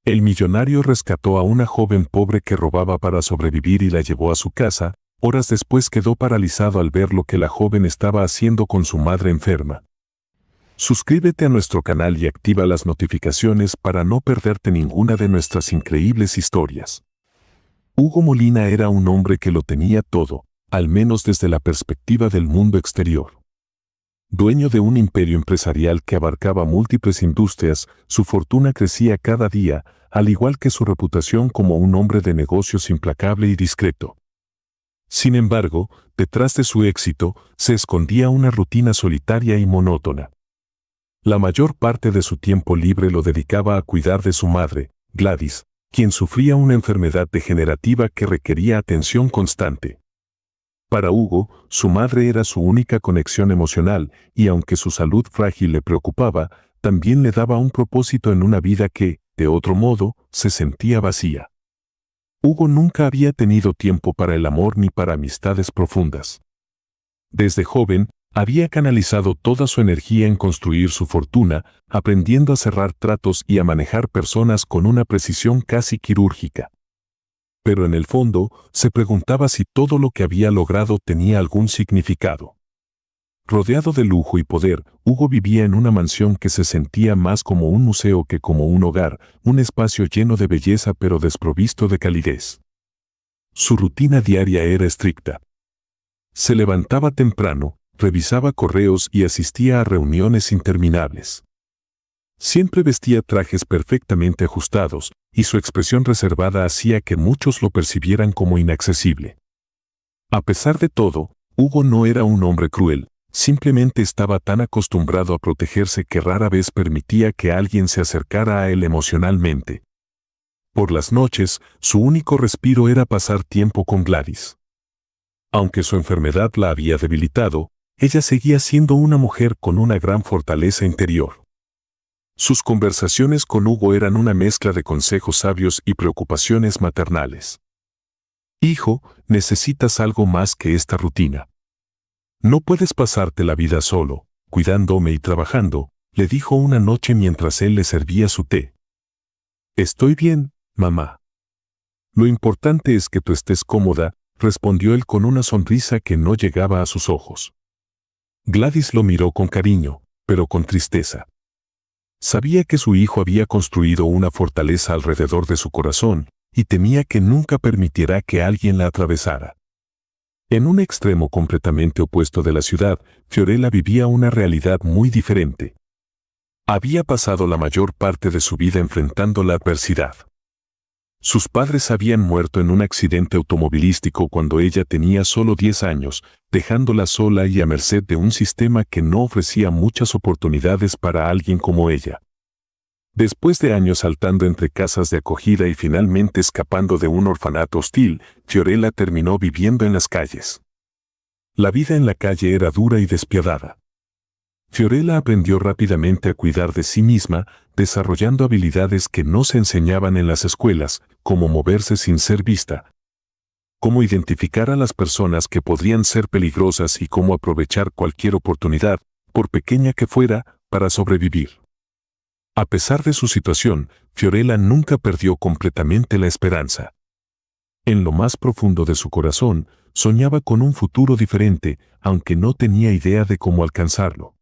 El millonario rescató a una joven pobre que robaba para sobrevivir y la llevó a su casa. Horas después quedó paralizado al ver lo que la joven estaba haciendo con su madre enferma. Suscríbete a nuestro canal y activa las notificaciones para no perderte ninguna de nuestras increíbles historias. Hugo Molina era un hombre que lo tenía todo, al menos desde la perspectiva del mundo exterior. Dueño de un imperio empresarial que abarcaba múltiples industrias, su fortuna crecía cada día, al igual que su reputación como un hombre de negocios implacable y discreto. Sin embargo, detrás de su éxito, se escondía una rutina solitaria y monótona. La mayor parte de su tiempo libre lo dedicaba a cuidar de su madre, Gladys, quien sufría una enfermedad degenerativa que requería atención constante. Para Hugo, su madre era su única conexión emocional, y aunque su salud frágil le preocupaba, también le daba un propósito en una vida que, de otro modo, se sentía vacía. Hugo nunca había tenido tiempo para el amor ni para amistades profundas. Desde joven, había canalizado toda su energía en construir su fortuna, aprendiendo a cerrar tratos y a manejar personas con una precisión casi quirúrgica. Pero en el fondo, se preguntaba si todo lo que había logrado tenía algún significado. Rodeado de lujo y poder, Hugo vivía en una mansión que se sentía más como un museo que como un hogar, un espacio lleno de belleza pero desprovisto de calidez. Su rutina diaria era estricta. Se levantaba temprano, revisaba correos y asistía a reuniones interminables. Siempre vestía trajes perfectamente ajustados, y su expresión reservada hacía que muchos lo percibieran como inaccesible. A pesar de todo, Hugo no era un hombre cruel, simplemente estaba tan acostumbrado a protegerse que rara vez permitía que alguien se acercara a él emocionalmente. Por las noches, su único respiro era pasar tiempo con Gladys. Aunque su enfermedad la había debilitado, ella seguía siendo una mujer con una gran fortaleza interior. Sus conversaciones con Hugo eran una mezcla de consejos sabios y preocupaciones maternales. «Hijo, necesitas algo más que esta rutina. No puedes pasarte la vida solo, cuidándome y trabajando», le dijo una noche mientras él le servía su té. «Estoy bien, mamá. Lo importante es que tú estés cómoda», respondió él con una sonrisa que no llegaba a sus ojos. Gladys lo miró con cariño, pero con tristeza. Sabía que su hijo había construido una fortaleza alrededor de su corazón, y temía que nunca permitiera que alguien la atravesara. En un extremo completamente opuesto de la ciudad, Fiorella vivía una realidad muy diferente. Había pasado la mayor parte de su vida enfrentando la adversidad. Sus padres habían muerto en un accidente automovilístico cuando ella tenía solo 10 años, dejándola sola y a merced de un sistema que no ofrecía muchas oportunidades para alguien como ella. Después de años saltando entre casas de acogida y finalmente escapando de un orfanato hostil, Fiorella terminó viviendo en las calles. La vida en la calle era dura y despiadada. Fiorella aprendió rápidamente a cuidar de sí misma, desarrollando habilidades que no se enseñaban en las escuelas, como moverse sin ser vista, cómo identificar a las personas que podrían ser peligrosas y cómo aprovechar cualquier oportunidad, por pequeña que fuera, para sobrevivir. A pesar de su situación, Fiorella nunca perdió completamente la esperanza. En lo más profundo de su corazón, soñaba con un futuro diferente, aunque no tenía idea de cómo alcanzarlo.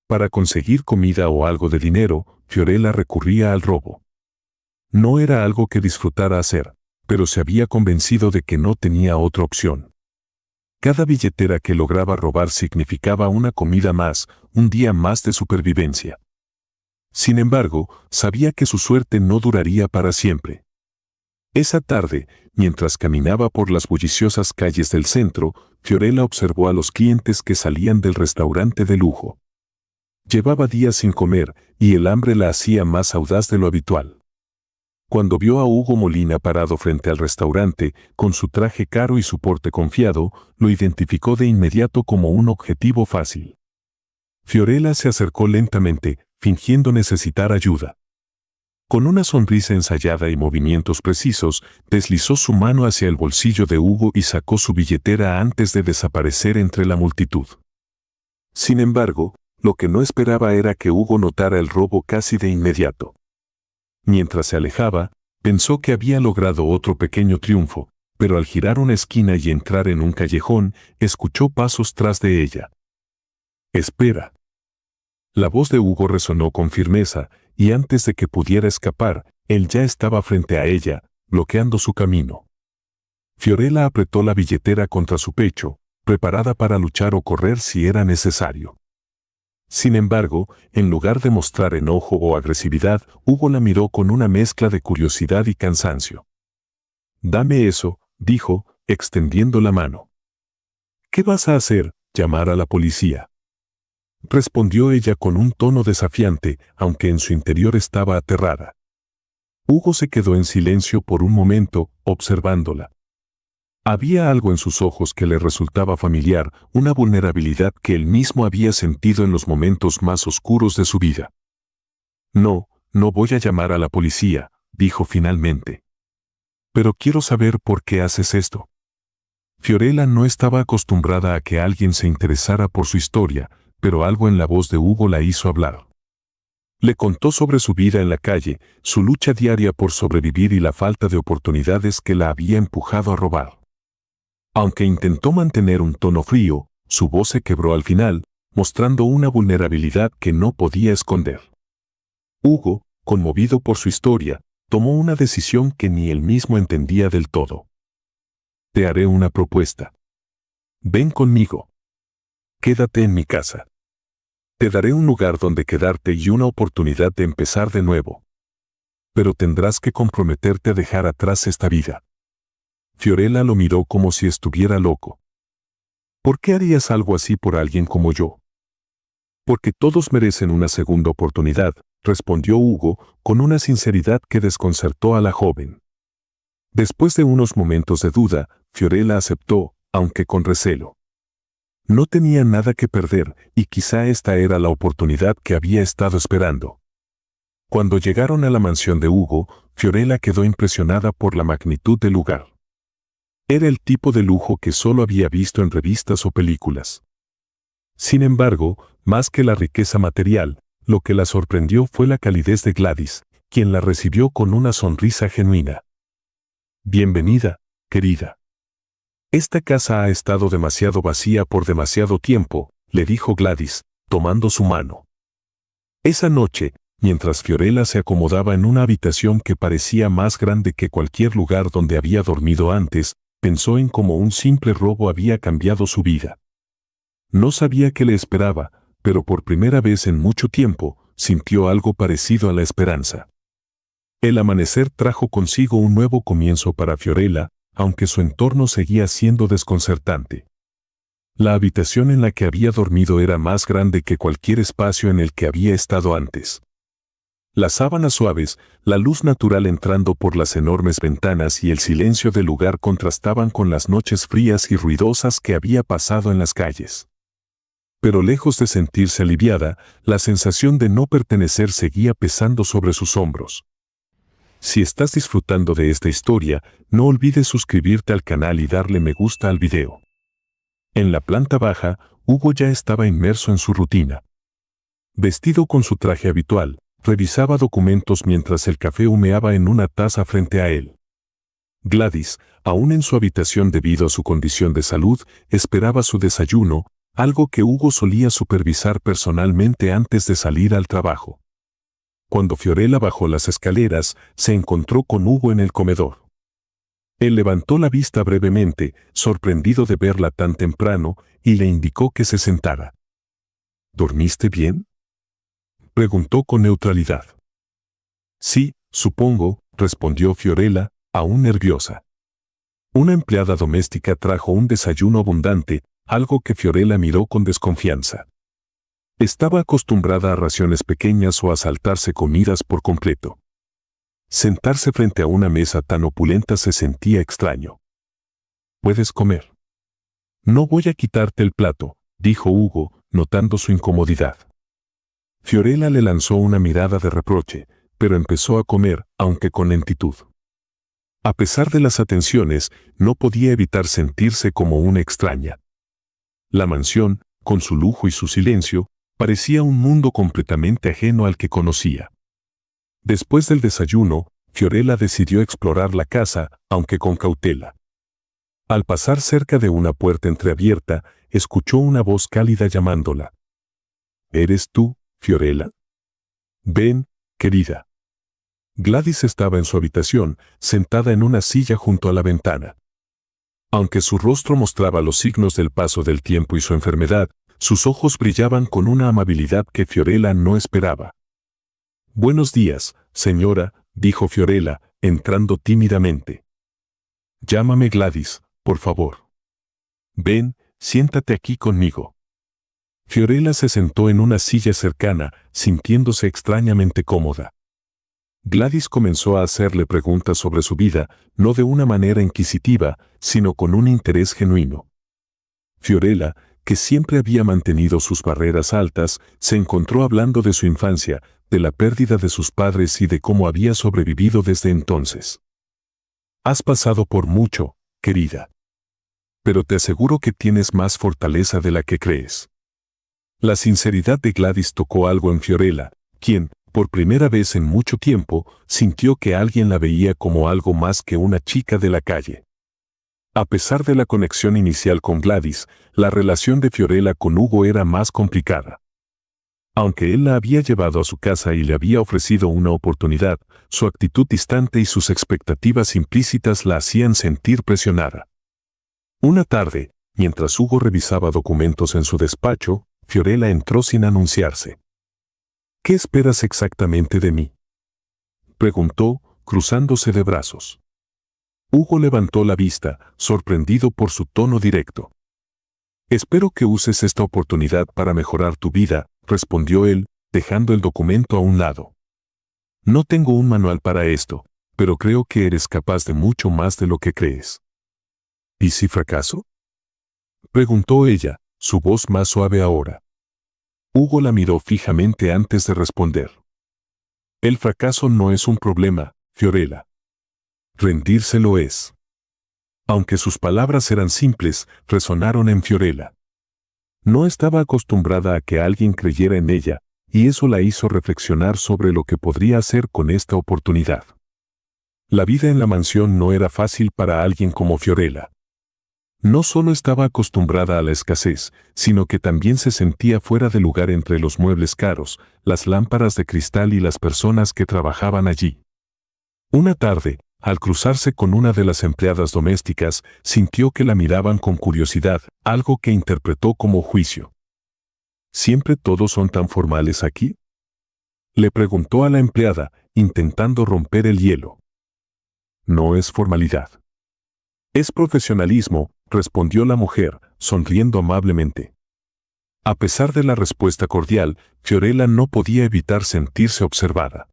Para conseguir comida o algo de dinero, Fiorella recurría al robo. No era algo que disfrutara hacer, pero se había convencido de que no tenía otra opción. Cada billetera que lograba robar significaba una comida más, un día más de supervivencia. Sin embargo, sabía que su suerte no duraría para siempre. Esa tarde, mientras caminaba por las bulliciosas calles del centro, Fiorella observó a los clientes que salían del restaurante de lujo. Llevaba días sin comer, y el hambre la hacía más audaz de lo habitual. Cuando vio a Hugo Molina parado frente al restaurante, con su traje caro y su porte confiado, lo identificó de inmediato como un objetivo fácil. Fiorella se acercó lentamente, fingiendo necesitar ayuda. Con una sonrisa ensayada y movimientos precisos, deslizó su mano hacia el bolsillo de Hugo y sacó su billetera antes de desaparecer entre la multitud. Sin embargo, lo que no esperaba era que Hugo notara el robo casi de inmediato. Mientras se alejaba, pensó que había logrado otro pequeño triunfo, pero al girar una esquina y entrar en un callejón, escuchó pasos tras de ella. «Espera». La voz de Hugo resonó con firmeza, y antes de que pudiera escapar, él ya estaba frente a ella, bloqueando su camino. Fiorella apretó la billetera contra su pecho, preparada para luchar o correr si era necesario. Sin embargo, en lugar de mostrar enojo o agresividad, Hugo la miró con una mezcla de curiosidad y cansancio. «Dame eso», dijo, extendiendo la mano. «¿Qué vas a hacer? ¿Llamar a la policía?», respondió ella con un tono desafiante, aunque en su interior estaba aterrada. Hugo se quedó en silencio por un momento, observándola. Había algo en sus ojos que le resultaba familiar, una vulnerabilidad que él mismo había sentido en los momentos más oscuros de su vida. «No, no voy a llamar a la policía», dijo finalmente. «Pero quiero saber por qué haces esto». Fiorella no estaba acostumbrada a que alguien se interesara por su historia, pero algo en la voz de Hugo la hizo hablar. Le contó sobre su vida en la calle, su lucha diaria por sobrevivir y la falta de oportunidades que la había empujado a robar. Aunque intentó mantener un tono frío, su voz se quebró al final, mostrando una vulnerabilidad que no podía esconder. Hugo, conmovido por su historia, tomó una decisión que ni él mismo entendía del todo. «Te haré una propuesta. Ven conmigo. Quédate en mi casa. Te daré un lugar donde quedarte y una oportunidad de empezar de nuevo. Pero tendrás que comprometerte a dejar atrás esta vida». Fiorella lo miró como si estuviera loco. «¿Por qué harías algo así por alguien como yo?». «Porque todos merecen una segunda oportunidad», respondió Hugo, con una sinceridad que desconcertó a la joven. Después de unos momentos de duda, Fiorella aceptó, aunque con recelo. No tenía nada que perder, y quizá esta era la oportunidad que había estado esperando. Cuando llegaron a la mansión de Hugo, Fiorella quedó impresionada por la magnitud del lugar. Era el tipo de lujo que solo había visto en revistas o películas. Sin embargo, más que la riqueza material, lo que la sorprendió fue la calidez de Gladys, quien la recibió con una sonrisa genuina. «Bienvenida, querida. Esta casa ha estado demasiado vacía por demasiado tiempo», le dijo Gladys, tomando su mano. Esa noche, mientras Fiorella se acomodaba en una habitación que parecía más grande que cualquier lugar donde había dormido antes, pensó en cómo un simple robo había cambiado su vida. No sabía qué le esperaba, pero por primera vez en mucho tiempo, sintió algo parecido a la esperanza. El amanecer trajo consigo un nuevo comienzo para Fiorella, aunque su entorno seguía siendo desconcertante. La habitación en la que había dormido era más grande que cualquier espacio en el que había estado antes. Las sábanas suaves, la luz natural entrando por las enormes ventanas y el silencio del lugar contrastaban con las noches frías y ruidosas que había pasado en las calles. Pero lejos de sentirse aliviada, la sensación de no pertenecer seguía pesando sobre sus hombros. Si estás disfrutando de esta historia, no olvides suscribirte al canal y darle me gusta al video. En la planta baja, Hugo ya estaba inmerso en su rutina. Vestido con su traje habitual, revisaba documentos mientras el café humeaba en una taza frente a él. Gladys, aún en su habitación debido a su condición de salud, esperaba su desayuno, algo que Hugo solía supervisar personalmente antes de salir al trabajo. Cuando Fiorella bajó las escaleras, se encontró con Hugo en el comedor. Él levantó la vista brevemente, sorprendido de verla tan temprano, y le indicó que se sentara. «¿Dormiste bien?», preguntó con neutralidad. «Sí, supongo», respondió Fiorella, aún nerviosa. Una empleada doméstica trajo un desayuno abundante, algo que Fiorella miró con desconfianza. Estaba acostumbrada a raciones pequeñas o a saltarse comidas por completo. Sentarse frente a una mesa tan opulenta se sentía extraño. «Puedes comer». «No voy a quitarte el plato», dijo Hugo, notando su incomodidad. Fiorella le lanzó una mirada de reproche, pero empezó a comer, aunque con lentitud. A pesar de las atenciones, no podía evitar sentirse como una extraña. La mansión, con su lujo y su silencio, parecía un mundo completamente ajeno al que conocía. Después del desayuno, Fiorella decidió explorar la casa, aunque con cautela. Al pasar cerca de una puerta entreabierta, escuchó una voz cálida llamándola. ¿Eres tú, Fiorella? Ven, querida. Gladys estaba en su habitación, sentada en una silla junto a la ventana. Aunque su rostro mostraba los signos del paso del tiempo y su enfermedad, sus ojos brillaban con una amabilidad que Fiorella no esperaba. Buenos días, señora, dijo Fiorella, entrando tímidamente. Llámame Gladys, por favor. Ven, siéntate aquí conmigo. Fiorella se sentó en una silla cercana, sintiéndose extrañamente cómoda. Gladys comenzó a hacerle preguntas sobre su vida, no de una manera inquisitiva, sino con un interés genuino. Fiorella, que siempre había mantenido sus barreras altas, se encontró hablando de su infancia, de la pérdida de sus padres y de cómo había sobrevivido desde entonces. Has pasado por mucho, querida. Pero te aseguro que tienes más fortaleza de la que crees. La sinceridad de Gladys tocó algo en Fiorella, quien, por primera vez en mucho tiempo, sintió que alguien la veía como algo más que una chica de la calle. A pesar de la conexión inicial con Gladys, la relación de Fiorella con Hugo era más complicada. Aunque él la había llevado a su casa y le había ofrecido una oportunidad, su actitud distante y sus expectativas implícitas la hacían sentir presionada. Una tarde, mientras Hugo revisaba documentos en su despacho, Fiorella entró sin anunciarse. ¿Qué esperas exactamente de mí?, preguntó, cruzándose de brazos. Hugo levantó la vista, sorprendido por su tono directo. Espero que uses esta oportunidad para mejorar tu vida, respondió él, dejando el documento a un lado. No tengo un manual para esto, pero creo que eres capaz de mucho más de lo que crees. ¿Y si fracaso?, preguntó ella, su voz más suave ahora. Hugo la miró fijamente antes de responder. El fracaso no es un problema, Fiorella. Rendirse lo es. Aunque sus palabras eran simples, resonaron en Fiorella. No estaba acostumbrada a que alguien creyera en ella, y eso la hizo reflexionar sobre lo que podría hacer con esta oportunidad. La vida en la mansión no era fácil para alguien como Fiorella. No solo estaba acostumbrada a la escasez, sino que también se sentía fuera de lugar entre los muebles caros, las lámparas de cristal y las personas que trabajaban allí. Una tarde, al cruzarse con una de las empleadas domésticas, sintió que la miraban con curiosidad, algo que interpretó como juicio. ¿Siempre todos son tan formales aquí?, le preguntó a la empleada, intentando romper el hielo. No es formalidad. Es profesionalismo, respondió la mujer, sonriendo amablemente. A pesar de la respuesta cordial, Fiorella no podía evitar sentirse observada.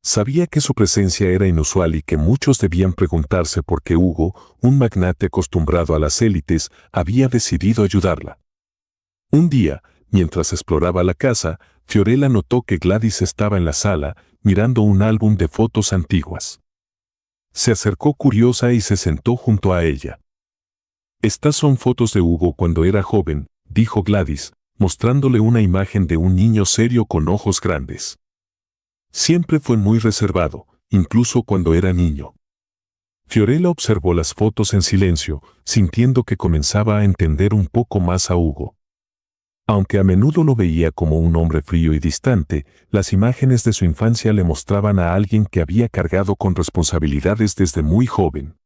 Sabía que su presencia era inusual y que muchos debían preguntarse por qué Hugo, un magnate acostumbrado a las élites, había decidido ayudarla. Un día, mientras exploraba la casa, Fiorella notó que Gladys estaba en la sala, mirando un álbum de fotos antiguas. Se acercó curiosa y se sentó junto a ella. Estas son fotos de Hugo cuando era joven, dijo Gladys, mostrándole una imagen de un niño serio con ojos grandes. Siempre fue muy reservado, incluso cuando era niño. Fiorella observó las fotos en silencio, sintiendo que comenzaba a entender un poco más a Hugo. Aunque a menudo lo veía como un hombre frío y distante, las imágenes de su infancia le mostraban a alguien que había cargado con responsabilidades desde muy joven.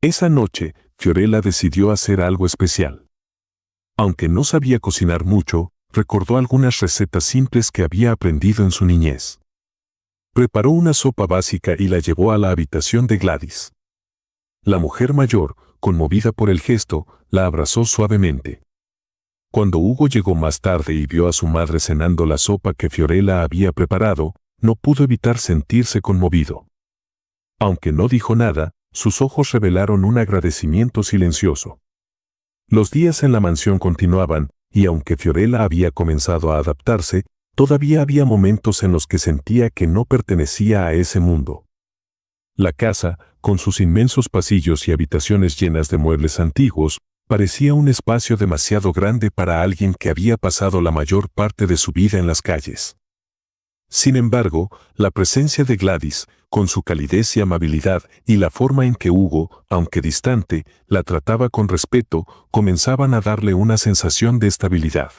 Esa noche, Fiorella decidió hacer algo especial. Aunque no sabía cocinar mucho, recordó algunas recetas simples que había aprendido en su niñez. Preparó una sopa básica y la llevó a la habitación de Gladys. La mujer mayor, conmovida por el gesto, la abrazó suavemente. Cuando Hugo llegó más tarde y vio a su madre cenando la sopa que Fiorella había preparado, no pudo evitar sentirse conmovido. Aunque no dijo nada, sus ojos revelaron un agradecimiento silencioso. Los días en la mansión continuaban, y aunque Fiorella había comenzado a adaptarse, todavía había momentos en los que sentía que no pertenecía a ese mundo. La casa, con sus inmensos pasillos y habitaciones llenas de muebles antiguos, parecía un espacio demasiado grande para alguien que había pasado la mayor parte de su vida en las calles. Sin embargo, la presencia de Gladys, con su calidez y amabilidad, y la forma en que Hugo, aunque distante, la trataba con respeto, comenzaban a darle una sensación de estabilidad.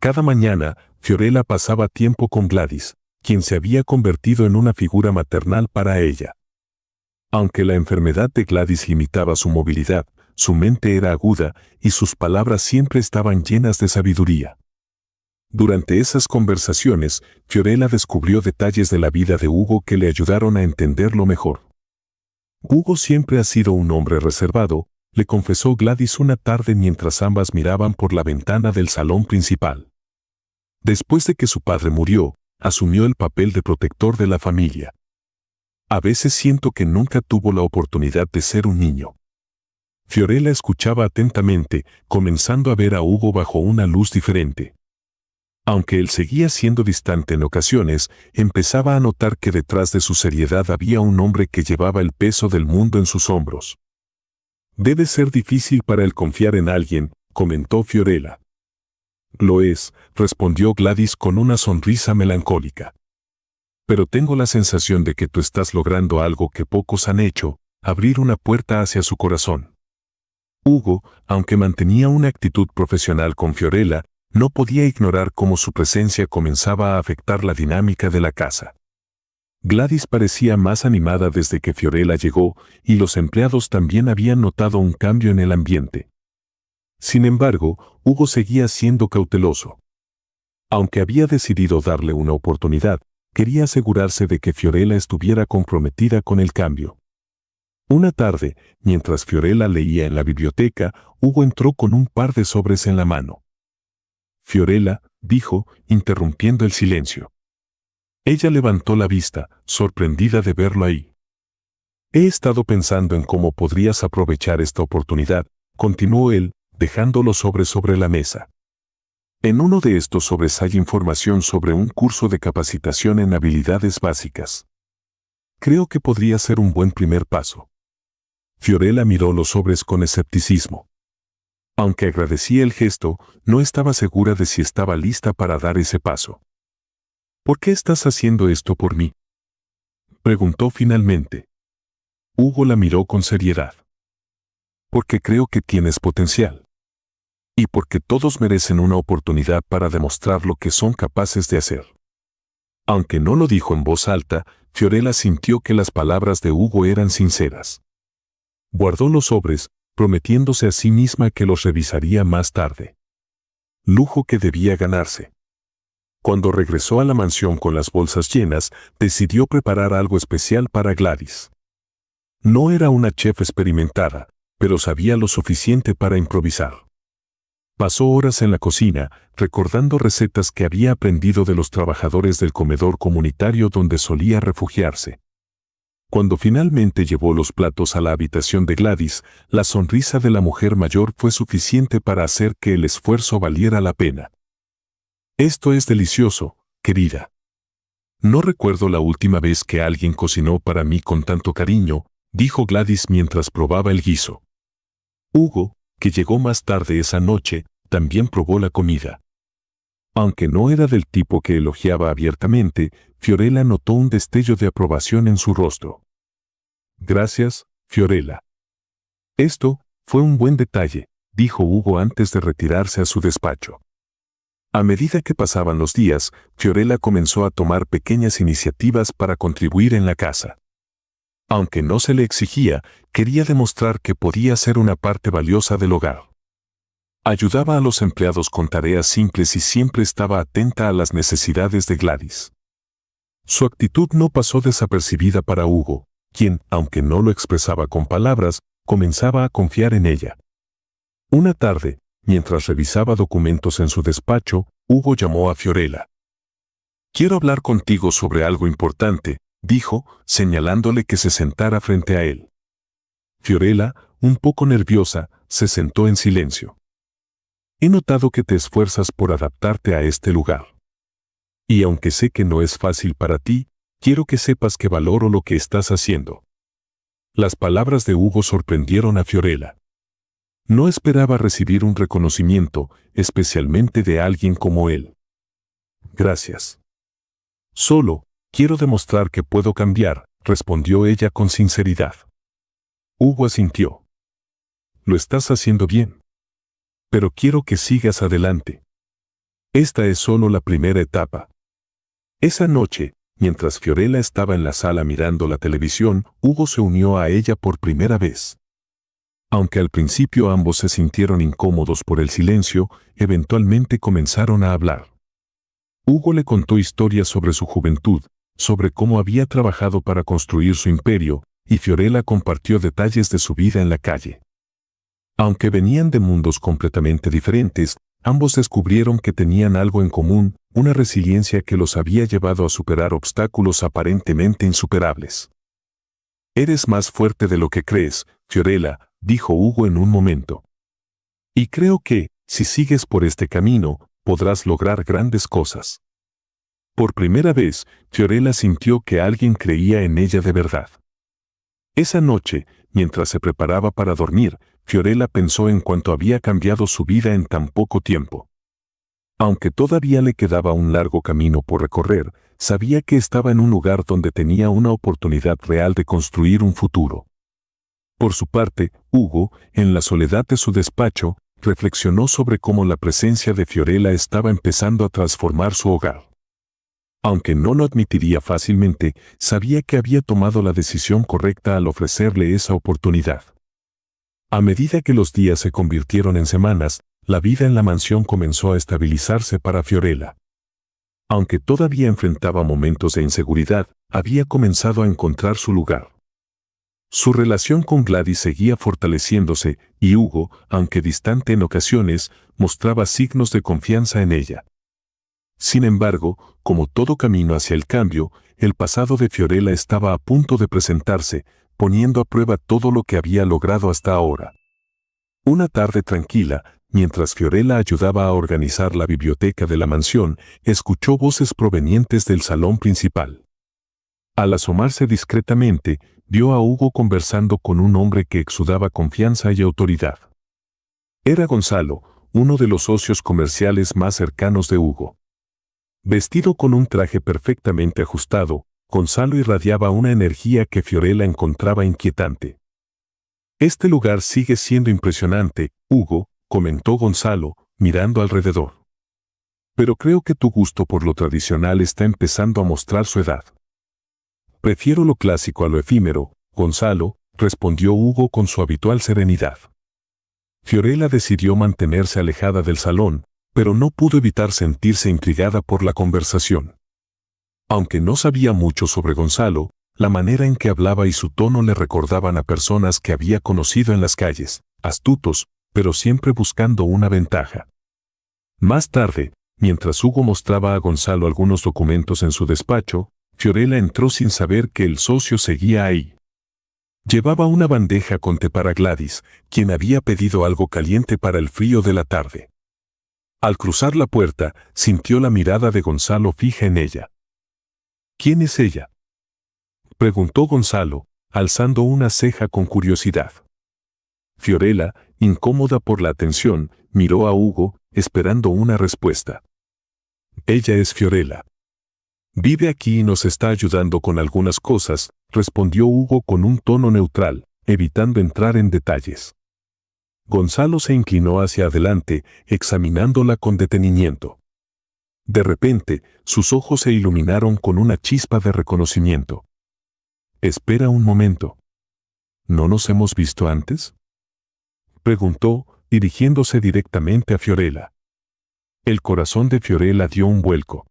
Cada mañana, Fiorella pasaba tiempo con Gladys, quien se había convertido en una figura maternal para ella. Aunque la enfermedad de Gladys limitaba su movilidad, su mente era aguda y sus palabras siempre estaban llenas de sabiduría. Durante esas conversaciones, Fiorella descubrió detalles de la vida de Hugo que le ayudaron a entenderlo mejor. Hugo siempre ha sido un hombre reservado, le confesó Gladys una tarde mientras ambas miraban por la ventana del salón principal. Después de que su padre murió, asumió el papel de protector de la familia. A veces siento que nunca tuvo la oportunidad de ser un niño. Fiorella escuchaba atentamente, comenzando a ver a Hugo bajo una luz diferente. Aunque él seguía siendo distante en ocasiones, empezaba a notar que detrás de su seriedad había un hombre que llevaba el peso del mundo en sus hombros. Debe ser difícil para él confiar en alguien, comentó Fiorella. Lo es, respondió Gladys con una sonrisa melancólica. Pero tengo la sensación de que tú estás logrando algo que pocos han hecho, abrir una puerta hacia su corazón. Hugo, aunque mantenía una actitud profesional con Fiorella, no podía ignorar cómo su presencia comenzaba a afectar la dinámica de la casa. Gladys parecía más animada desde que Fiorella llegó, y los empleados también habían notado un cambio en el ambiente. Sin embargo, Hugo seguía siendo cauteloso. Aunque había decidido darle una oportunidad, quería asegurarse de que Fiorella estuviera comprometida con el cambio. Una tarde, mientras Fiorella leía en la biblioteca, Hugo entró con un par de sobres en la mano. Fiorella, dijo, interrumpiendo el silencio. Ella levantó la vista, sorprendida de verlo ahí. He estado pensando en cómo podrías aprovechar esta oportunidad, continuó él, dejando los sobres sobre la mesa. En uno de estos sobres hay información sobre un curso de capacitación en habilidades básicas. Creo que podría ser un buen primer paso. Fiorella miró los sobres con escepticismo. Aunque agradecía el gesto, no estaba segura de si estaba lista para dar ese paso. ¿Por qué estás haciendo esto por mí?, preguntó finalmente. Hugo la miró con seriedad. Porque creo que tienes potencial. Y porque todos merecen una oportunidad para demostrar lo que son capaces de hacer. Aunque no lo dijo en voz alta, Fiorella sintió que las palabras de Hugo eran sinceras. Guardó los sobres, prometiéndose a sí misma que los revisaría más tarde. Lujo que debía ganarse. Cuando regresó a la mansión con las bolsas llenas, decidió preparar algo especial para Gladys. No era una chef experimentada, pero sabía lo suficiente para improvisar. Pasó horas en la cocina, recordando recetas que había aprendido de los trabajadores del comedor comunitario donde solía refugiarse. Cuando finalmente llevó los platos a la habitación de Gladys, la sonrisa de la mujer mayor fue suficiente para hacer que el esfuerzo valiera la pena. Esto es delicioso, querida. No recuerdo la última vez que alguien cocinó para mí con tanto cariño, dijo Gladys mientras probaba el guiso. Hugo, que llegó más tarde esa noche, también probó la comida. Aunque no era del tipo que elogiaba abiertamente, Fiorella notó un destello de aprobación en su rostro. Gracias, Fiorella. Esto fue un buen detalle, dijo Hugo antes de retirarse a su despacho. A medida que pasaban los días, Fiorella comenzó a tomar pequeñas iniciativas para contribuir en la casa. Aunque no se le exigía, quería demostrar que podía ser una parte valiosa del hogar. Ayudaba a los empleados con tareas simples y siempre estaba atenta a las necesidades de Gladys. Su actitud no pasó desapercibida para Hugo, quien, aunque no lo expresaba con palabras, comenzaba a confiar en ella. Una tarde, mientras revisaba documentos en su despacho, Hugo llamó a Fiorella. «Quiero hablar contigo sobre algo importante», dijo, señalándole que se sentara frente a él. Fiorella, un poco nerviosa, se sentó en silencio. «He notado que te esfuerzas por adaptarte a este lugar. Y aunque sé que no es fácil para ti, quiero que sepas que valoro lo que estás haciendo». Las palabras de Hugo sorprendieron a Fiorella. No esperaba recibir un reconocimiento, especialmente de alguien como él. «Gracias». Solo, quiero demostrar que puedo cambiar, respondió ella con sinceridad. Hugo asintió. Lo estás haciendo bien. Pero quiero que sigas adelante. Esta es solo la primera etapa. Esa noche, mientras Fiorella estaba en la sala mirando la televisión, Hugo se unió a ella por primera vez. Aunque al principio ambos se sintieron incómodos por el silencio, eventualmente comenzaron a hablar. Hugo le contó historias sobre su juventud, sobre cómo había trabajado para construir su imperio, y Fiorella compartió detalles de su vida en la calle. Aunque venían de mundos completamente diferentes, ambos descubrieron que tenían algo en común, una resiliencia que los había llevado a superar obstáculos aparentemente insuperables. Eres más fuerte de lo que crees, Fiorella, dijo Hugo en un momento. Y creo que, si sigues por este camino, podrás lograr grandes cosas. Por primera vez, Fiorella sintió que alguien creía en ella de verdad. Esa noche, mientras se preparaba para dormir, Fiorella pensó en cuánto había cambiado su vida en tan poco tiempo. Aunque todavía le quedaba un largo camino por recorrer, sabía que estaba en un lugar donde tenía una oportunidad real de construir un futuro. Por su parte, Hugo, en la soledad de su despacho, reflexionó sobre cómo la presencia de Fiorella estaba empezando a transformar su hogar. Aunque no lo admitiría fácilmente, sabía que había tomado la decisión correcta al ofrecerle esa oportunidad. A medida que los días se convirtieron en semanas, la vida en la mansión comenzó a estabilizarse para Fiorella. Aunque todavía enfrentaba momentos de inseguridad, había comenzado a encontrar su lugar. Su relación con Gladys seguía fortaleciéndose y Hugo, aunque distante en ocasiones, mostraba signos de confianza en ella. Sin embargo, como todo camino hacia el cambio, el pasado de Fiorella estaba a punto de presentarse, poniendo a prueba todo lo que había logrado hasta ahora. Una tarde tranquila, mientras Fiorella ayudaba a organizar la biblioteca de la mansión, escuchó voces provenientes del salón principal. Al asomarse discretamente, vio a Hugo conversando con un hombre que exudaba confianza y autoridad. Era Gonzalo, uno de los socios comerciales más cercanos de Hugo. Vestido con un traje perfectamente ajustado, Gonzalo irradiaba una energía que Fiorella encontraba inquietante. «Este lugar sigue siendo impresionante, Hugo», comentó Gonzalo, mirando alrededor. «Pero creo que tu gusto por lo tradicional está empezando a mostrar su edad». «Prefiero lo clásico a lo efímero, Gonzalo», respondió Hugo con su habitual serenidad. Fiorella decidió mantenerse alejada del salón, pero no pudo evitar sentirse intrigada por la conversación. Aunque no sabía mucho sobre Gonzalo, la manera en que hablaba y su tono le recordaban a personas que había conocido en las calles, astutos, pero siempre buscando una ventaja. Más tarde, mientras Hugo mostraba a Gonzalo algunos documentos en su despacho, Fiorella entró sin saber que el socio seguía ahí. Llevaba una bandeja con té para Gladys, quien había pedido algo caliente para el frío de la tarde. Al cruzar la puerta, sintió la mirada de Gonzalo fija en ella. «¿Quién es ella?», preguntó Gonzalo, alzando una ceja con curiosidad. Fiorella, incómoda por la atención, miró a Hugo, esperando una respuesta. «Ella es Fiorella. Vive aquí y nos está ayudando con algunas cosas», respondió Hugo con un tono neutral, evitando entrar en detalles. Gonzalo se inclinó hacia adelante, examinándola con detenimiento. De repente, sus ojos se iluminaron con una chispa de reconocimiento. «Espera un momento. ¿No nos hemos visto antes?», preguntó, dirigiéndose directamente a Fiorella. El corazón de Fiorella dio un vuelco.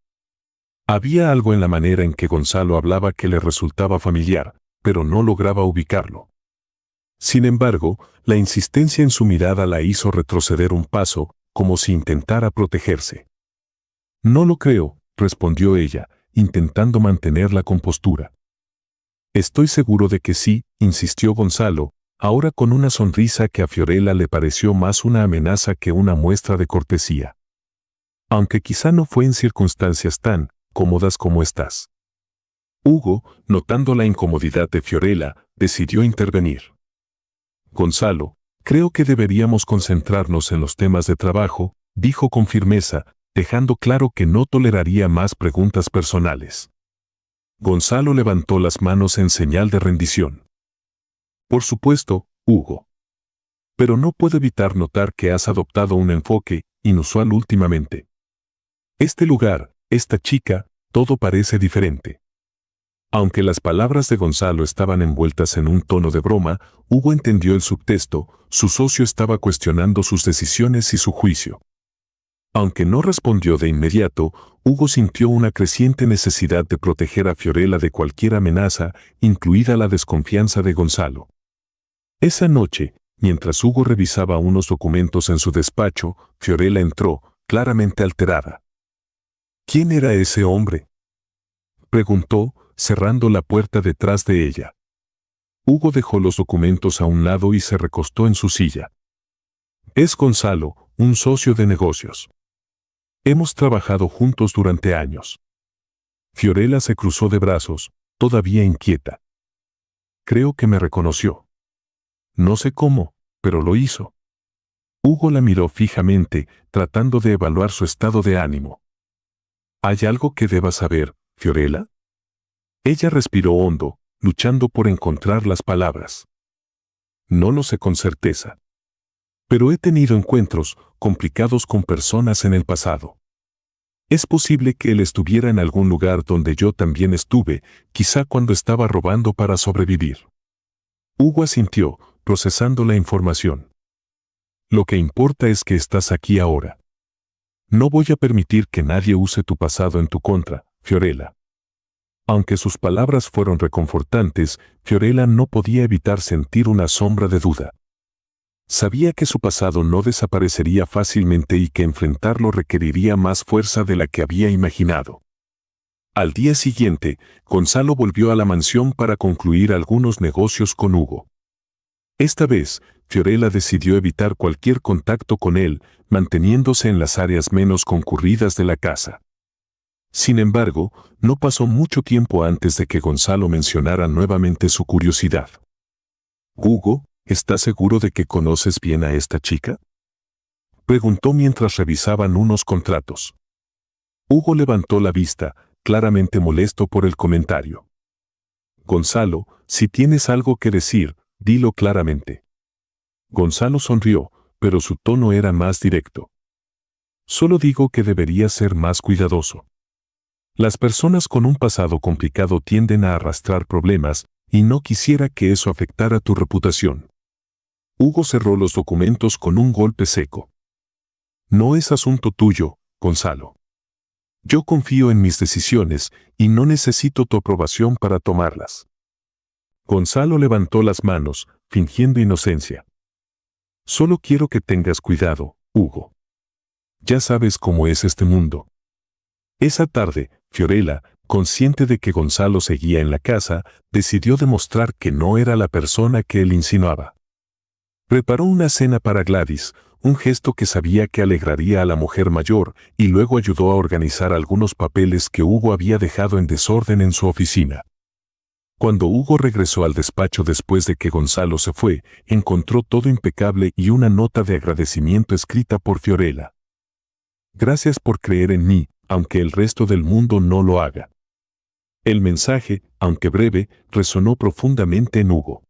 Había algo en la manera en que Gonzalo hablaba que le resultaba familiar, pero no lograba ubicarlo. Sin embargo, la insistencia en su mirada la hizo retroceder un paso, como si intentara protegerse. «No lo creo», respondió ella, intentando mantener la compostura. «Estoy seguro de que sí», insistió Gonzalo, ahora con una sonrisa que a Fiorella le pareció más una amenaza que una muestra de cortesía. «Aunque quizá no fue en circunstancias tan cómodas como estás». Hugo, notando la incomodidad de Fiorella, decidió intervenir. «Gonzalo, creo que deberíamos concentrarnos en los temas de trabajo», dijo con firmeza, dejando claro que no toleraría más preguntas personales. Gonzalo levantó las manos en señal de rendición. Por supuesto, Hugo. Pero no puedo evitar notar que has adoptado un enfoque inusual últimamente. Este lugar, esta chica, todo parece diferente. Aunque las palabras de Gonzalo estaban envueltas en un tono de broma, Hugo entendió el subtexto. Su socio estaba cuestionando sus decisiones y su juicio. Aunque no respondió de inmediato, Hugo sintió una creciente necesidad de proteger a Fiorella de cualquier amenaza, incluida la desconfianza de Gonzalo. Esa noche, mientras Hugo revisaba unos documentos en su despacho, Fiorella entró, claramente alterada. ¿Quién era ese hombre?, preguntó, cerrando la puerta detrás de ella. Hugo dejó los documentos a un lado y se recostó en su silla. Es Gonzalo, un socio de negocios. Hemos trabajado juntos durante años. Fiorella se cruzó de brazos, todavía inquieta. Creo que me reconoció. No sé cómo, pero lo hizo. Hugo la miró fijamente, tratando de evaluar su estado de ánimo. ¿Hay algo que deba saber, Fiorella? Ella respiró hondo, luchando por encontrar las palabras. No lo sé con certeza. Pero he tenido encuentros complicados con personas en el pasado. Es posible que él estuviera en algún lugar donde yo también estuve, quizá cuando estaba robando para sobrevivir. Hugo asintió, procesando la información. Lo que importa es que estás aquí ahora. No voy a permitir que nadie use tu pasado en tu contra, Fiorella. Aunque sus palabras fueron reconfortantes, Fiorella no podía evitar sentir una sombra de duda. Sabía que su pasado no desaparecería fácilmente y que enfrentarlo requeriría más fuerza de la que había imaginado. Al día siguiente, Gonzalo volvió a la mansión para concluir algunos negocios con Hugo. Esta vez, Fiorella decidió evitar cualquier contacto con él, manteniéndose en las áreas menos concurridas de la casa. Sin embargo, no pasó mucho tiempo antes de que Gonzalo mencionara nuevamente su curiosidad. «Hugo, ¿estás seguro de que conoces bien a esta chica?», preguntó mientras revisaban unos contratos. Hugo levantó la vista, claramente molesto por el comentario. «Gonzalo, si tienes algo que decir, dilo claramente». Gonzalo sonrió, pero su tono era más directo. «Solo digo que deberías ser más cuidadoso. Las personas con un pasado complicado tienden a arrastrar problemas, y no quisiera que eso afectara tu reputación». Hugo cerró los documentos con un golpe seco. «No es asunto tuyo, Gonzalo. Yo confío en mis decisiones y no necesito tu aprobación para tomarlas». Gonzalo levantó las manos, fingiendo inocencia. «Solo quiero que tengas cuidado, Hugo. Ya sabes cómo es este mundo». Esa tarde, Fiorella, consciente de que Gonzalo seguía en la casa, decidió demostrar que no era la persona que él insinuaba. Preparó una cena para Gladys, un gesto que sabía que alegraría a la mujer mayor, y luego ayudó a organizar algunos papeles que Hugo había dejado en desorden en su oficina. Cuando Hugo regresó al despacho después de que Gonzalo se fue, encontró todo impecable y una nota de agradecimiento escrita por Fiorella. «Gracias por creer en mí, aunque el resto del mundo no lo haga». El mensaje, aunque breve, resonó profundamente en Hugo.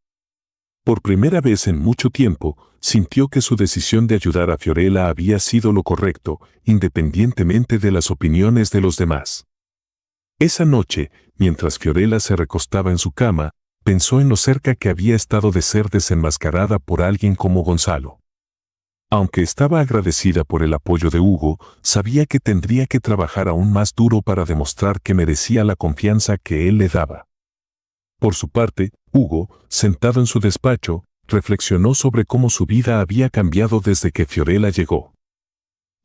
Por primera vez en mucho tiempo, sintió que su decisión de ayudar a Fiorella había sido lo correcto, independientemente de las opiniones de los demás. Esa noche, mientras Fiorella se recostaba en su cama, pensó en lo cerca que había estado de ser desenmascarada por alguien como Gonzalo. Aunque estaba agradecida por el apoyo de Hugo, sabía que tendría que trabajar aún más duro para demostrar que merecía la confianza que él le daba. Por su parte, Hugo, sentado en su despacho, reflexionó sobre cómo su vida había cambiado desde que Fiorella llegó.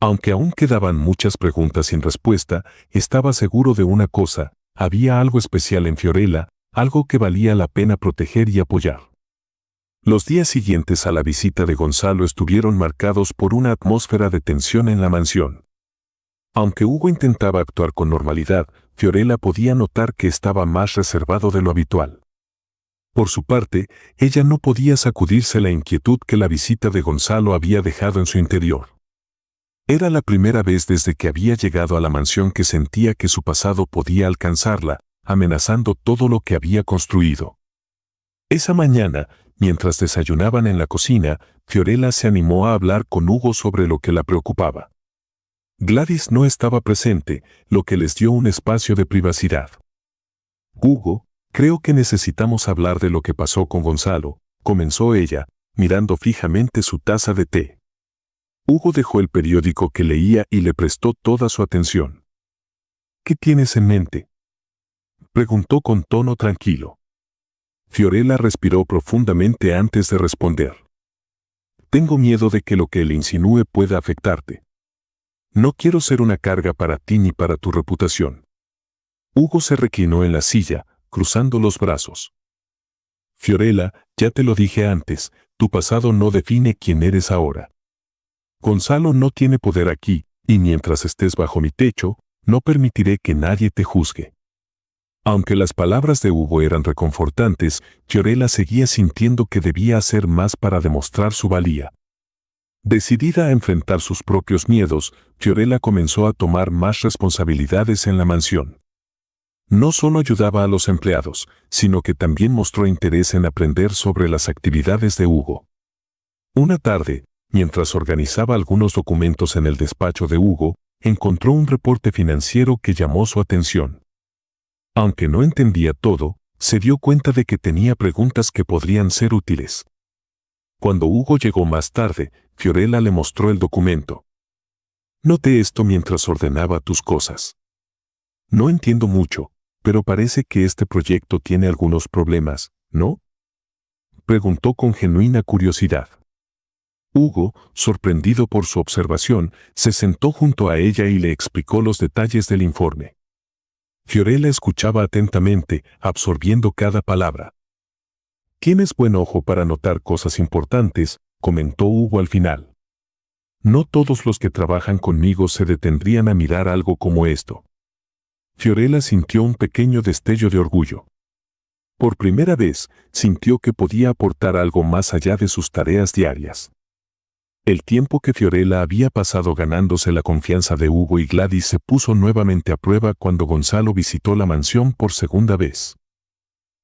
Aunque aún quedaban muchas preguntas sin respuesta, estaba seguro de una cosa: había algo especial en Fiorella, algo que valía la pena proteger y apoyar. Los días siguientes a la visita de Gonzalo estuvieron marcados por una atmósfera de tensión en la mansión. Aunque Hugo intentaba actuar con normalidad, Fiorella podía notar que estaba más reservado de lo habitual. Por su parte, ella no podía sacudirse la inquietud que la visita de Gonzalo había dejado en su interior. Era la primera vez desde que había llegado a la mansión que sentía que su pasado podía alcanzarla, amenazando todo lo que había construido. Esa mañana, mientras desayunaban en la cocina, Fiorella se animó a hablar con Hugo sobre lo que la preocupaba. Gladys no estaba presente, lo que les dio un espacio de privacidad. Hugo, creo que necesitamos hablar de lo que pasó con Gonzalo, comenzó ella, mirando fijamente su taza de té. Hugo dejó el periódico que leía y le prestó toda su atención. ¿Qué tienes en mente?, preguntó con tono tranquilo. Fiorella respiró profundamente antes de responder. Tengo miedo de que lo que le insinúe pueda afectarte. No quiero ser una carga para ti ni para tu reputación. Hugo se reclinó en la silla, cruzando los brazos. Fiorella, ya te lo dije antes, tu pasado no define quién eres ahora. Gonzalo no tiene poder aquí, y mientras estés bajo mi techo, no permitiré que nadie te juzgue. Aunque las palabras de Hugo eran reconfortantes, Fiorella seguía sintiendo que debía hacer más para demostrar su valía. Decidida a enfrentar sus propios miedos, Fiorella comenzó a tomar más responsabilidades en la mansión. No solo ayudaba a los empleados, sino que también mostró interés en aprender sobre las actividades de Hugo. Una tarde, mientras organizaba algunos documentos en el despacho de Hugo, encontró un reporte financiero que llamó su atención. Aunque no entendía todo, se dio cuenta de que tenía preguntas que podrían ser útiles. Cuando Hugo llegó más tarde, Fiorella le mostró el documento. Noté esto mientras ordenaba tus cosas. No entiendo mucho, pero parece que este proyecto tiene algunos problemas, ¿no?, preguntó con genuina curiosidad. Hugo, sorprendido por su observación, se sentó junto a ella y le explicó los detalles del informe. Fiorella escuchaba atentamente, absorbiendo cada palabra. Tienes buen ojo para notar cosas importantes, comentó Hugo al final. No todos los que trabajan conmigo se detendrían a mirar algo como esto. Fiorella sintió un pequeño destello de orgullo. Por primera vez, sintió que podía aportar algo más allá de sus tareas diarias. El tiempo que Fiorella había pasado ganándose la confianza de Hugo y Gladys se puso nuevamente a prueba cuando Gonzalo visitó la mansión por segunda vez.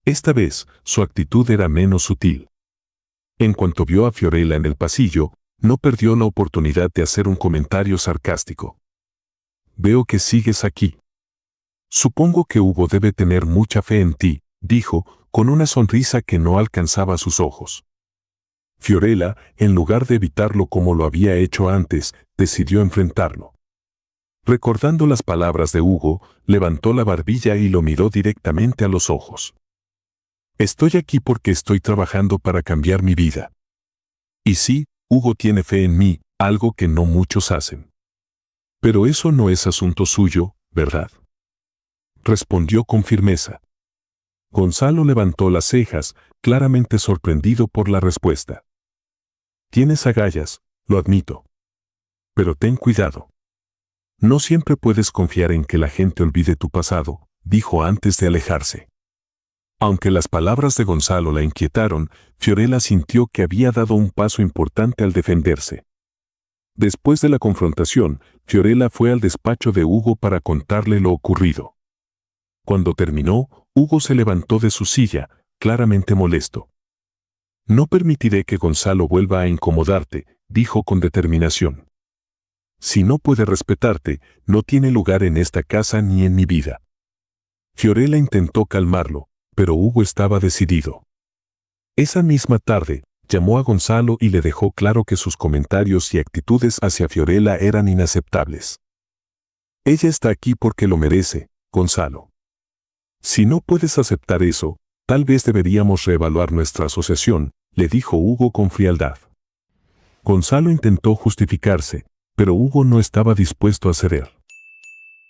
Esta vez, su actitud era menos sutil. En cuanto vio a Fiorella en el pasillo, no perdió la oportunidad de hacer un comentario sarcástico. Veo que sigues aquí. Supongo que Hugo debe tener mucha fe en ti, dijo, con una sonrisa que no alcanzaba sus ojos. Fiorella, en lugar de evitarlo como lo había hecho antes, decidió enfrentarlo. Recordando las palabras de Hugo, levantó la barbilla y lo miró directamente a los ojos. Estoy aquí porque estoy trabajando para cambiar mi vida. Y sí, Hugo tiene fe en mí, algo que no muchos hacen. Pero eso no es asunto suyo, ¿verdad?, respondió con firmeza. Gonzalo levantó las cejas, claramente sorprendido por la respuesta. Tienes agallas, lo admito. Pero ten cuidado. No siempre puedes confiar en que la gente olvide tu pasado, dijo antes de alejarse. Aunque las palabras de Gonzalo la inquietaron, Fiorella sintió que había dado un paso importante al defenderse. Después de la confrontación, Fiorella fue al despacho de Hugo para contarle lo ocurrido. Cuando terminó, Hugo se levantó de su silla, claramente molesto. No permitiré que Gonzalo vuelva a incomodarte, dijo con determinación. Si no puede respetarte, no tiene lugar en esta casa ni en mi vida. Fiorella intentó calmarlo, pero Hugo estaba decidido. Esa misma tarde, llamó a Gonzalo y le dejó claro que sus comentarios y actitudes hacia Fiorella eran inaceptables. Ella está aquí porque lo merece, Gonzalo. Si no puedes aceptar eso, tal vez deberíamos reevaluar nuestra asociación, le dijo Hugo con frialdad. Gonzalo intentó justificarse, pero Hugo no estaba dispuesto a ceder.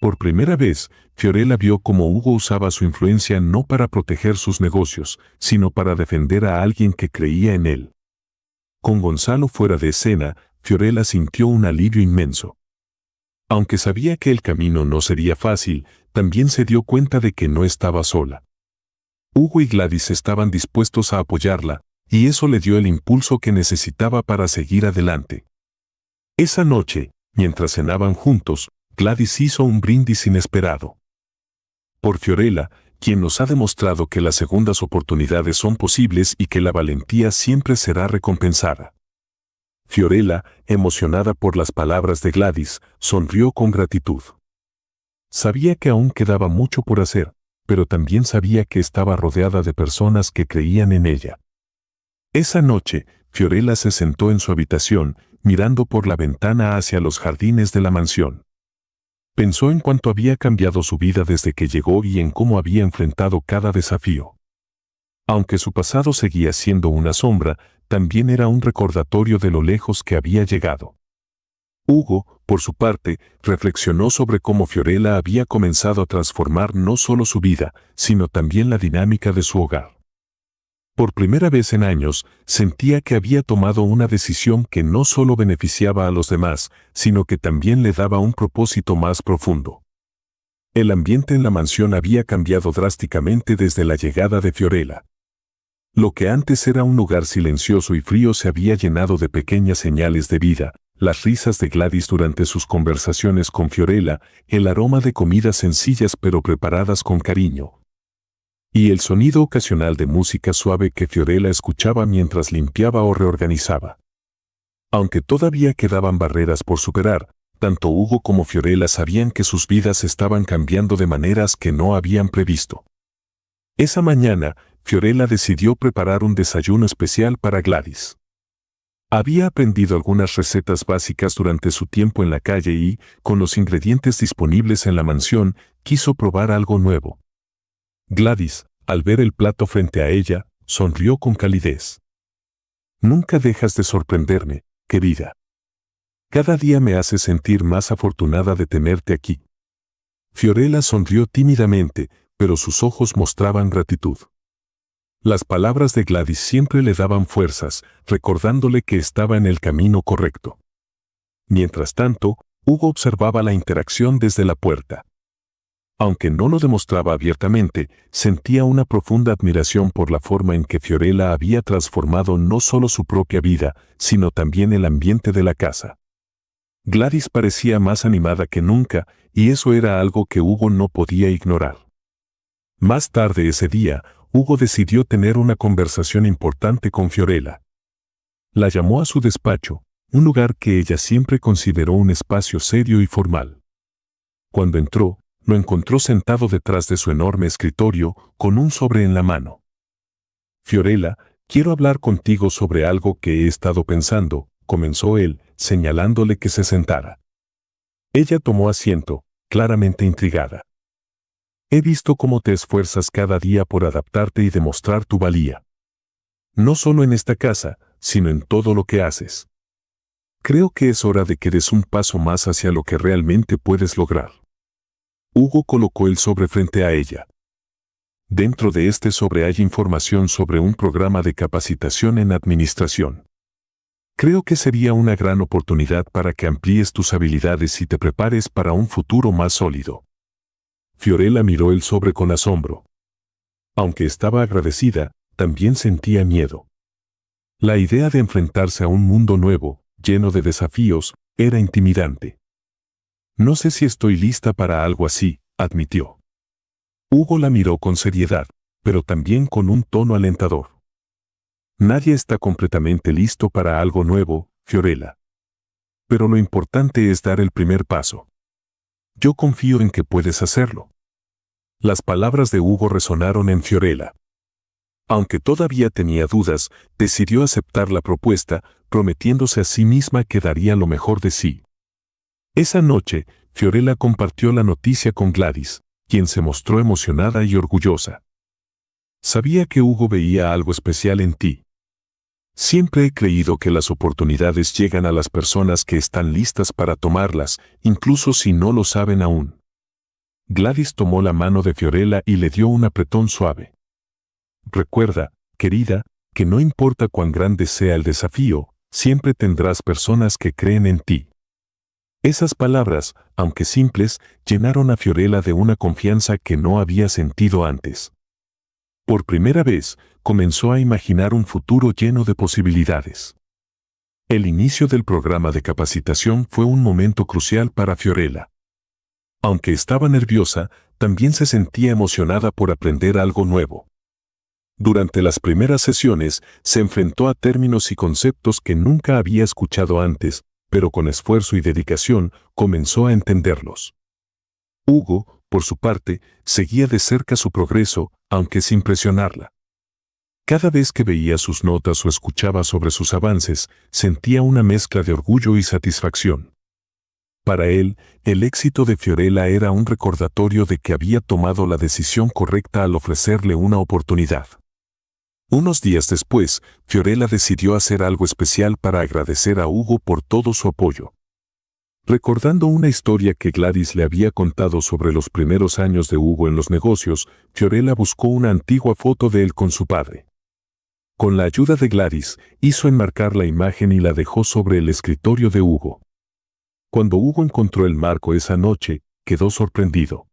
Por primera vez, Fiorella vio cómo Hugo usaba su influencia no para proteger sus negocios, sino para defender a alguien que creía en él. Con Gonzalo fuera de escena, Fiorella sintió un alivio inmenso. Aunque sabía que el camino no sería fácil, también se dio cuenta de que no estaba sola. Hugo y Gladys estaban dispuestos a apoyarla, y eso le dio el impulso que necesitaba para seguir adelante. Esa noche, mientras cenaban juntos, Gladys hizo un brindis inesperado. Por Fiorella, quien nos ha demostrado que las segundas oportunidades son posibles y que la valentía siempre será recompensada. Fiorella, emocionada por las palabras de Gladys, sonrió con gratitud. Sabía que aún quedaba mucho por hacer, pero también sabía que estaba rodeada de personas que creían en ella. Esa noche, Fiorella se sentó en su habitación, mirando por la ventana hacia los jardines de la mansión. Pensó en cuánto había cambiado su vida desde que llegó y en cómo había enfrentado cada desafío. Aunque su pasado seguía siendo una sombra, también era un recordatorio de lo lejos que había llegado. Hugo, por su parte, reflexionó sobre cómo Fiorella había comenzado a transformar no solo su vida, sino también la dinámica de su hogar. Por primera vez en años, sentía que había tomado una decisión que no solo beneficiaba a los demás, sino que también le daba un propósito más profundo. El ambiente en la mansión había cambiado drásticamente desde la llegada de Fiorella. Lo que antes era un lugar silencioso y frío se había llenado de pequeñas señales de vida, las risas de Gladys durante sus conversaciones con Fiorella, el aroma de comidas sencillas pero preparadas con cariño, y el sonido ocasional de música suave que Fiorella escuchaba mientras limpiaba o reorganizaba. Aunque todavía quedaban barreras por superar, tanto Hugo como Fiorella sabían que sus vidas estaban cambiando de maneras que no habían previsto. Esa mañana, Fiorella decidió preparar un desayuno especial para Gladys. Había aprendido algunas recetas básicas durante su tiempo en la calle y, con los ingredientes disponibles en la mansión, quiso probar algo nuevo. Gladys, al ver el plato frente a ella, sonrió con calidez. «Nunca dejas de sorprenderme, querida. Cada día me hace sentir más afortunada de tenerte aquí». Fiorella sonrió tímidamente, pero sus ojos mostraban gratitud. Las palabras de Gladys siempre le daban fuerzas, recordándole que estaba en el camino correcto. Mientras tanto, Hugo observaba la interacción desde la puerta. Aunque no lo demostraba abiertamente, sentía una profunda admiración por la forma en que Fiorella había transformado no solo su propia vida, sino también el ambiente de la casa. Gladys parecía más animada que nunca, y eso era algo que Hugo no podía ignorar. Más tarde ese día, Hugo decidió tener una conversación importante con Fiorella. La llamó a su despacho, un lugar que ella siempre consideró un espacio serio y formal. Cuando entró, lo encontró sentado detrás de su enorme escritorio, con un sobre en la mano. «Fiorella, quiero hablar contigo sobre algo que he estado pensando», comenzó él, señalándole que se sentara. Ella tomó asiento, claramente intrigada. «He visto cómo te esfuerzas cada día por adaptarte y demostrar tu valía. No solo en esta casa, sino en todo lo que haces. Creo que es hora de que des un paso más hacia lo que realmente puedes lograr». Hugo colocó el sobre frente a ella. Dentro de este sobre hay información sobre un programa de capacitación en administración. Creo que sería una gran oportunidad para que amplíes tus habilidades y te prepares para un futuro más sólido. Fiorella miró el sobre con asombro. Aunque estaba agradecida, también sentía miedo. La idea de enfrentarse a un mundo nuevo, lleno de desafíos, era intimidante. «No sé si estoy lista para algo así», admitió. Hugo la miró con seriedad, pero también con un tono alentador. «Nadie está completamente listo para algo nuevo, Fiorella. Pero lo importante es dar el primer paso. Yo confío en que puedes hacerlo». Las palabras de Hugo resonaron en Fiorella. Aunque todavía tenía dudas, decidió aceptar la propuesta, prometiéndose a sí misma que daría lo mejor de sí. Esa noche, Fiorella compartió la noticia con Gladys, quien se mostró emocionada y orgullosa. «Sabía que Hugo veía algo especial en ti. Siempre he creído que las oportunidades llegan a las personas que están listas para tomarlas, incluso si no lo saben aún». Gladys tomó la mano de Fiorella y le dio un apretón suave. «Recuerda, querida, que no importa cuán grande sea el desafío, siempre tendrás personas que creen en ti». Esas palabras, aunque simples, llenaron a Fiorella de una confianza que no había sentido antes. Por primera vez, comenzó a imaginar un futuro lleno de posibilidades. El inicio del programa de capacitación fue un momento crucial para Fiorella. Aunque estaba nerviosa, también se sentía emocionada por aprender algo nuevo. Durante las primeras sesiones, se enfrentó a términos y conceptos que nunca había escuchado antes, pero con esfuerzo y dedicación comenzó a entenderlos. Hugo, por su parte, seguía de cerca su progreso, aunque sin presionarla. Cada vez que veía sus notas o escuchaba sobre sus avances, sentía una mezcla de orgullo y satisfacción. Para él, el éxito de Fiorella era un recordatorio de que había tomado la decisión correcta al ofrecerle una oportunidad. Unos días después, Fiorella decidió hacer algo especial para agradecer a Hugo por todo su apoyo. Recordando una historia que Gladys le había contado sobre los primeros años de Hugo en los negocios, Fiorella buscó una antigua foto de él con su padre. Con la ayuda de Gladys, hizo enmarcar la imagen y la dejó sobre el escritorio de Hugo. Cuando Hugo encontró el marco esa noche, quedó sorprendido.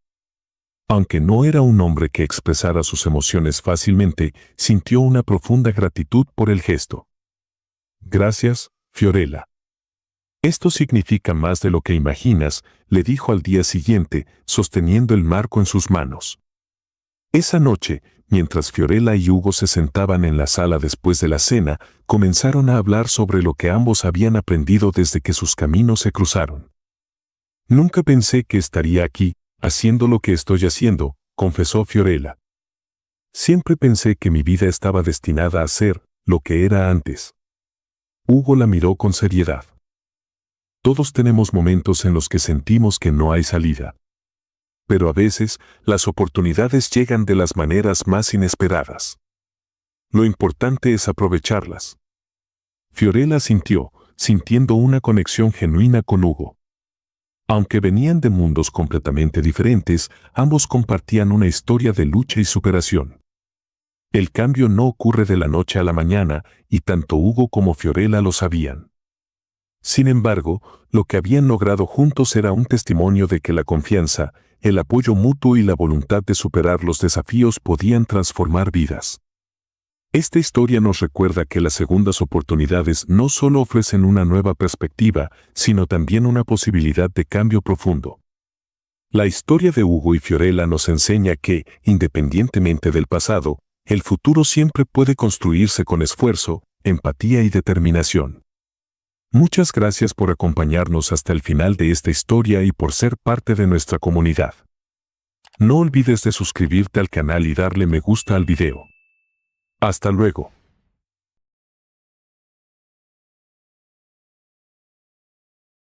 Aunque no era un hombre que expresara sus emociones fácilmente, sintió una profunda gratitud por el gesto. Gracias, Fiorella. Esto significa más de lo que imaginas, le dijo al día siguiente, sosteniendo el marco en sus manos. Esa noche, mientras Fiorella y Hugo se sentaban en la sala después de la cena, comenzaron a hablar sobre lo que ambos habían aprendido desde que sus caminos se cruzaron. Nunca pensé que estaría aquí, haciendo lo que estoy haciendo, confesó Fiorella. Siempre pensé que mi vida estaba destinada a ser lo que era antes. Hugo la miró con seriedad. Todos tenemos momentos en los que sentimos que no hay salida. Pero a veces, las oportunidades llegan de las maneras más inesperadas. Lo importante es aprovecharlas. Fiorella sintió, sintiendo una conexión genuina con Hugo. Aunque venían de mundos completamente diferentes, ambos compartían una historia de lucha y superación. El cambio no ocurre de la noche a la mañana, y tanto Hugo como Fiorella lo sabían. Sin embargo, lo que habían logrado juntos era un testimonio de que la confianza, el apoyo mutuo y la voluntad de superar los desafíos podían transformar vidas. Esta historia nos recuerda que las segundas oportunidades no solo ofrecen una nueva perspectiva, sino también una posibilidad de cambio profundo. La historia de Hugo y Fiorella nos enseña que, independientemente del pasado, el futuro siempre puede construirse con esfuerzo, empatía y determinación. Muchas gracias por acompañarnos hasta el final de esta historia y por ser parte de nuestra comunidad. No olvides de suscribirte al canal y darle me gusta al video. Hasta luego.